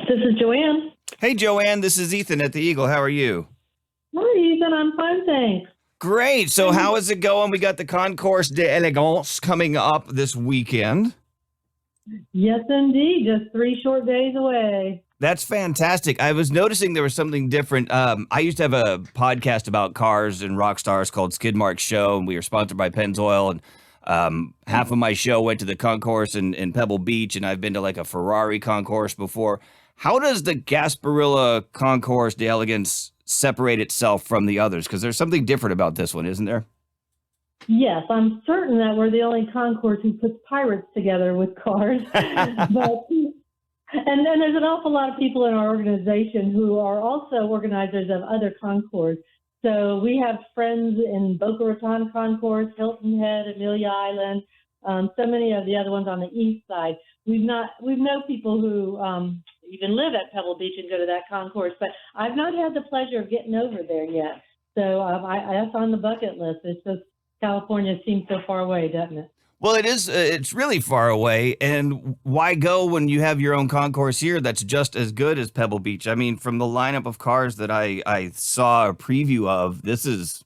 This is Joanne. Hey, Joanne, this is Ethan at the Eagle. How are you? Hi, Ethan. I'm fine, thanks. Great. So how is it going? We got the Concours d'Elegance coming up this weekend. Yes, indeed. Just 3 short days away. That's fantastic. I was noticing there was something different. I used to have a podcast about cars and rock stars called Skidmark Show, and we were sponsored by Pennzoil. And half of my show went to the concourse in Pebble Beach, and I've been to like a Ferrari concourse before. How does the Gasparilla Concours d'Elegance separate itself from the others? Because there's something different about this one, isn't there? Yes, I'm certain that we're the only concourse who puts pirates together with cars. And then there's an awful lot of people in our organization who are also organizers of other concourses. So we have friends in Boca Raton Concourse, Hilton Head, Amelia Island, so many of the other ones on the east side. We've known people who even live at Pebble Beach and go to that concourse, but I've not had the pleasure of getting over there yet. So that's on the bucket list. It's just California seems so far away, doesn't it? Well, it is. It's really far away, and why go when you have your own concourse here that's just as good as Pebble Beach? I mean, from the lineup of cars that I saw a preview of, this is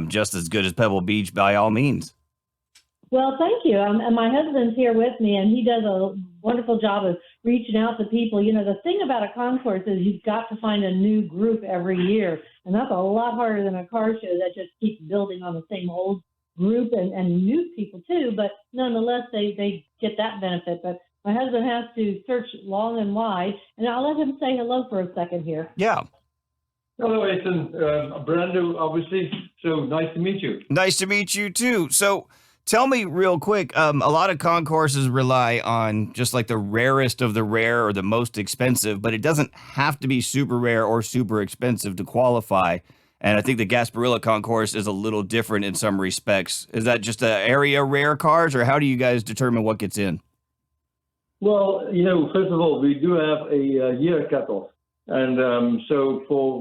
just as good as Pebble Beach by all means. Well, thank you. And my husband's here with me, and he does a wonderful job of reaching out to people. You know, the thing about a concourse is you've got to find a new group every year, and that's a lot harder than a car show that just keeps building on the same old group and new people too, but nonetheless they get that benefit. But my husband has to search long and wide, and I'll let him say hello for a second here. Yeah. Hello, Ethan. BRando, obviously. So nice to meet you. Nice to meet you too. So tell me real quick, a lot of concourses rely on just like the rarest of the rare or the most expensive, but it doesn't have to be super rare or super expensive to qualify. And I think the Gasparilla Concours is a little different in some respects. Is that just an area rare cars, or how do you guys determine what gets in? Well, first of all, we do have a year cutoff. And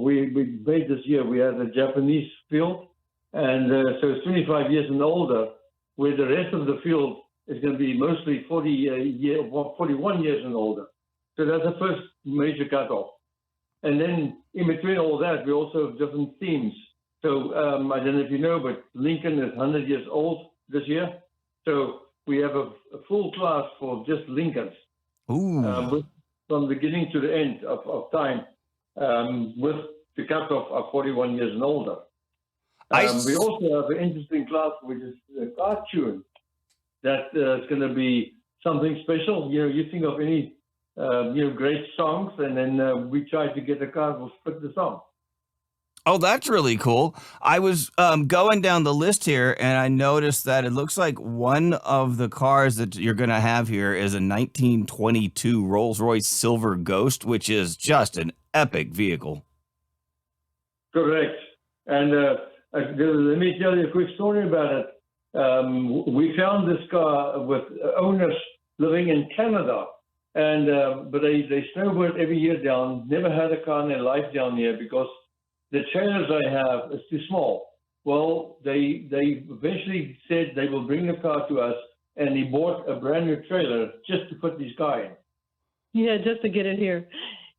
we made this year, we had a Japanese field. And so it's 25 years and older, where the rest of the field is going to be mostly 41 years and older. So that's the first major cutoff. And then in between all that, we also have different themes. So I don't know if you know, but Lincoln is 100 years old this year. So we have a full class for just Lincolns. Ooh. From beginning to the end of time, with the cutoff of 41 years and older. We also have an interesting class, which is a car tune. That is going to be something special. You think of any great songs, and then we try to get a car will split the song. Oh, that's really cool. I was going down the list here, and I noticed that it looks like one of the cars that you're going to have here is a 1922 Rolls-Royce Silver Ghost, which is just an epic vehicle. Correct. And let me tell you a quick story about it. We found this car with owners living in Canada. And but they snowboard every year down. Never had a car in their life down here because the trailers I have is too small. Well, they eventually said they will bring the car to us, and he bought a brand new trailer just to put this car in. Yeah, just to get it here.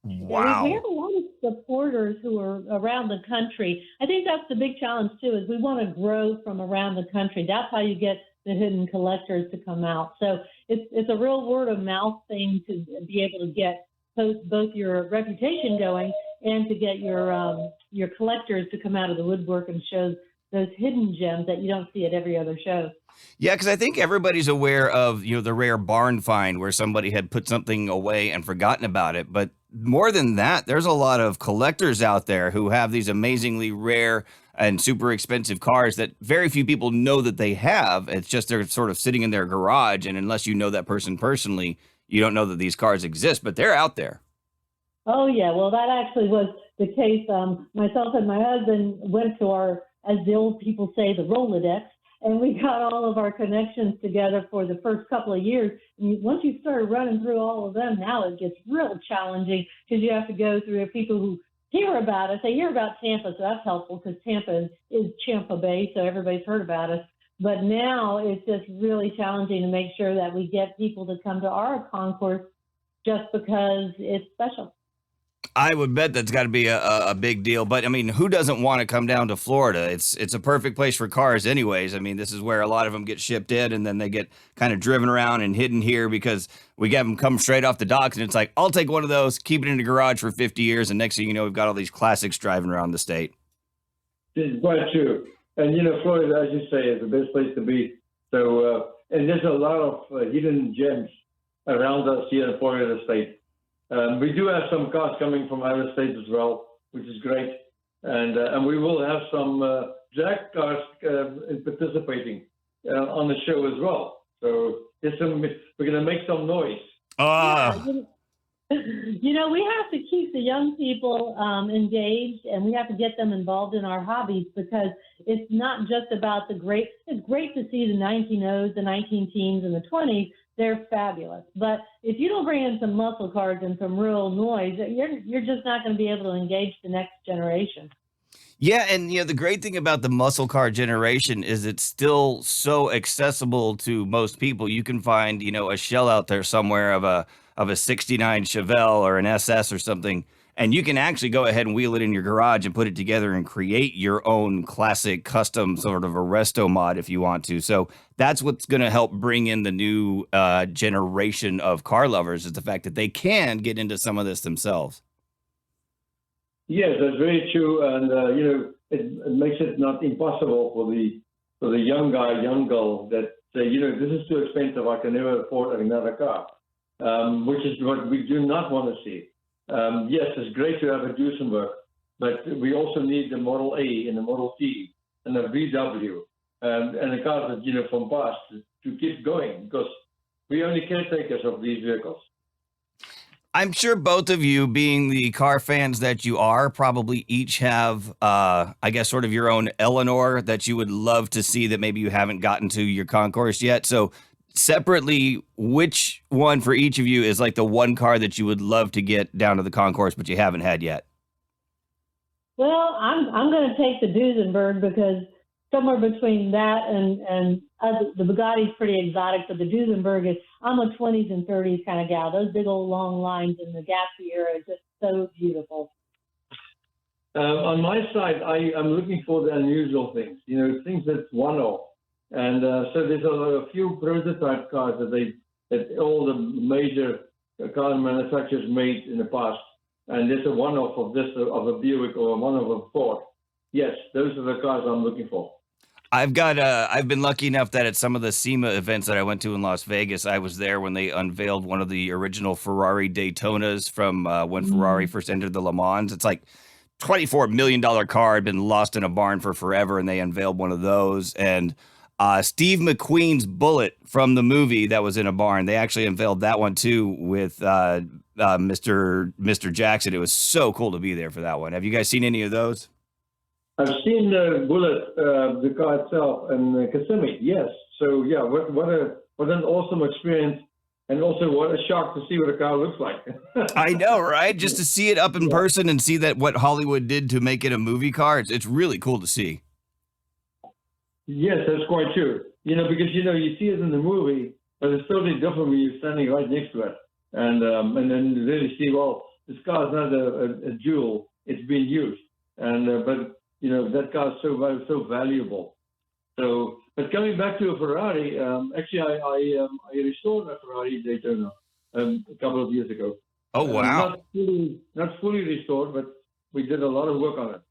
Wow. We have a lot of supporters who are around the country. I think that's the big challenge too, is we want to grow from around the country. That's how you get the hidden collectors to come out. So it's a real word of mouth thing to be able to get both your reputation going and to get your collectors to come out of the woodwork and show those hidden gems that you don't see at every other show. Yeah, because I think everybody's aware of, the rare barn find where somebody had put something away and forgotten about it. But more than that, there's a lot of collectors out there who have these amazingly rare and super expensive cars that very few people know that they have. It's just they're sort of sitting in their garage, and unless you know that person personally, you don't know that these cars exist, but they're out there. Oh, yeah. Well, that actually was the case. Myself and my husband went to our, as the old people say, the Rolodex, and we got all of our connections together for the first couple of years. And once you start running through all of them, now it gets real challenging because you have to go through people who hear about us. They hear about Tampa, so that's helpful because Tampa is Champa Bay, so everybody's heard about us. But now it's just really challenging to make sure that we get people to come to our concourse just because it's special. I would bet that's got to be a big deal. But I mean, who doesn't want to come down to Florida? It's a perfect place for cars, anyways. I mean, this is where a lot of them get shipped in, and then they get kind of driven around and hidden here because we get them come straight off the docks, and it's like, I'll take one of those, keep it in the garage for 50 years, and next thing you know, we've got all these classics driving around the state. It's quite true. And, Florida, as you say, is the best place to be. So, and there's a lot of hidden gems around us here in Florida State. We do have some cars coming from other states as well, which is great. And we will have some drag cars participating on the show as well. So we're going to make some noise. We have to keep the young people engaged, and we have to get them involved in our hobbies because it's not just about it's great to see the 1900s, the 19 teens, and the 20s. They're fabulous. But if you don't bring in some muscle cars and some real noise, you're just not going to be able to engage the next generation. Yeah, and the great thing about the muscle car generation is it's still so accessible to most people. You can find, a shell out there somewhere of a 69 Chevelle or an SS or something, and you can actually go ahead and wheel it in your garage and put it together and create your own classic custom sort of a resto mod if you want to. So that's what's going to help bring in the new generation of car lovers, is the fact that they can get into some of this themselves. Yes, that's very true. And, it makes it not impossible for the young guy, young girl that say, this is too expensive. I can never afford another car, which is what we do not want to see. Yes, it's great to have a Duesenberg, but we also need the Model A and the Model T and the VW and the cars that, from past to keep going, because we're only caretakers of these vehicles. I'm sure both of you, being the car fans that you are, probably each have, I guess, sort of your own Eleanor that you would love to see that maybe you haven't gotten to your concourse yet. So separately, which one for each of you is like the one car that you would love to get down to the concourse but you haven't had yet? Well, I'm going to take the Duesenberg because somewhere between that and the Bugatti's pretty exotic, but the Duesenberg is, I'm a 20s and 30s kind of gal. Those big old long lines in the Gatsby era is just so beautiful. On my side, I'm looking for the unusual things, things that's one-off. And so there's a few prototype cars that all the major car manufacturers made in the past. And there's a one-off of a Buick or one of a Ford. Yes, those are the cars I'm looking for. I've been lucky enough that at some of the SEMA events that I went to in Las Vegas, I was there when they unveiled one of the original Ferrari Daytonas from when Ferrari first entered the Le Mans. It's like $24 million car, had been lost in a barn for forever, and they unveiled one of those. And Steve McQueen's Bullet from the movie that was in a barn, they actually unveiled that one too with Mr. Jackson. It was so cool to be there for that one. Have you guys seen any of those? I've seen the Bullet, the car itself, and Kissimmee, yes. So, yeah, what an awesome experience, and also what a shock to see what a car looks like. I know, right? Just to see it up in person and see that what Hollywood did to make it a movie car, it's really cool to see. Yes, that's quite true. Because, you see it in the movie, but it's totally different when you're standing right next to it. And then you really see, well, this car is not a jewel, it's being used. And, but that car is so valuable. So, but coming back to a Ferrari, actually, I restored a Ferrari Daytona a couple of years ago. Oh, wow. Not fully restored, but we did a lot of work on it.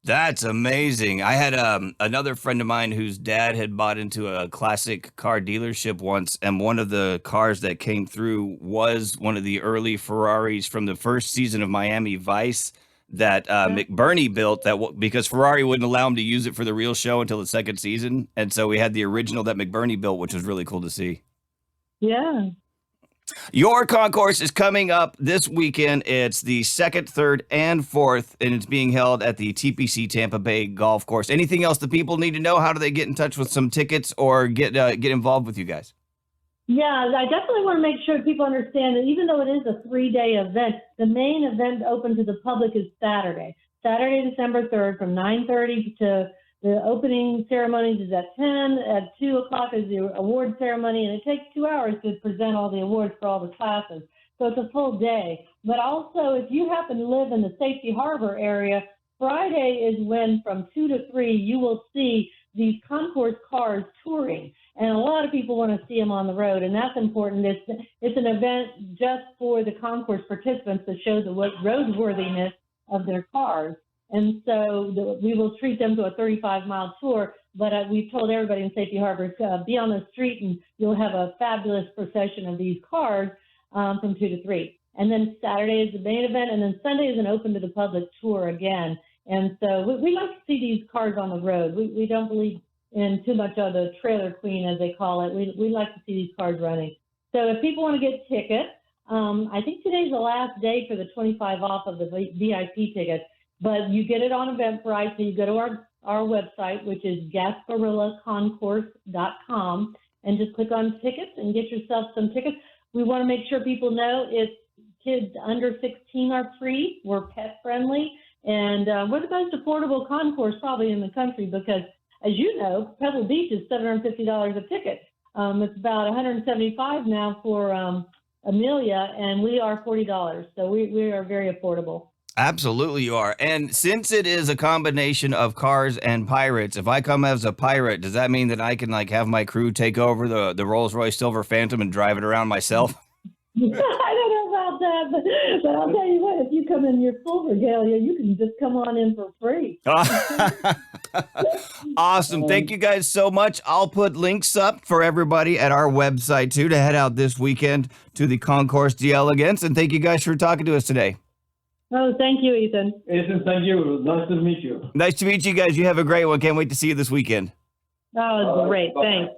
That's amazing. I had another friend of mine whose dad had bought into a classic car dealership once, and one of the cars that came through was one of the early Ferraris from the first season of Miami Vice that McBurney built, because Ferrari wouldn't allow him to use it for the real show until the second season. And so we had the original that McBurney built, which was really cool to see. Yeah. Your concourse is coming up this weekend. It's the 2nd, 3rd, and 4th, and it's being held at the TPC Tampa Bay Golf Course. Anything else that people need to know? How do they get in touch with some tickets or get involved with you guys? Yeah, I definitely want to make sure people understand that even though it is a 3-day event, the main event open to the public is Saturday, December 3rd from 9:30 to the opening ceremonies is at 10. At 2 o'clock is the award ceremony, and it takes 2 hours to present all the awards for all the classes. So it's a full day. But also, if you happen to live in the Safety Harbor area, Friday is when from 2 to 3 you will see these concourse cars touring. And a lot of people want to see them on the road, and that's important. It's an event just for the concourse participants to show the roadworthiness of their cars. And so we will treat them to a 35-mile tour, but we've told everybody in Safety Harbor to be on the street, and you'll have a fabulous procession of these cars from 2 to 3. And then Saturday is the main event, and then Sunday is an open to the public tour again. And so we like to see these cars on the road. We don't believe in too much of the trailer queen, as they call it. We like to see these cars running. So if people want to get tickets, I think today's the last day for the 25 off of the VIP tickets, but you get it on Eventbrite. So you go to our website, which is GasParillaConcours.com, and just click on tickets and get yourself some tickets. We want to make sure people know it's kids under 16 are free. We're pet friendly, and we're the most affordable concourse probably in the country because, as you know, Pebble Beach is $750 a ticket. It's about $175 now for Amelia, and we are $40. So we are very affordable. Absolutely you are. And since it is a combination of cars and pirates, if I come as a pirate, does that mean that I can like have my crew take over the Rolls-Royce Silver Phantom and drive it around myself? I don't know about that, but I'll tell you what, if you come in your full regalia, you can just come on in for free. Awesome. Thank you guys so much. I'll put links up for everybody at our website too to head out this weekend to the Concours d'Elegance. And thank you guys for talking to us today. Oh, thank you, Ethan. Ethan, thank you. Nice to meet you. Nice to meet you guys. You have a great one. Can't wait to see you this weekend. Oh, great. Thanks.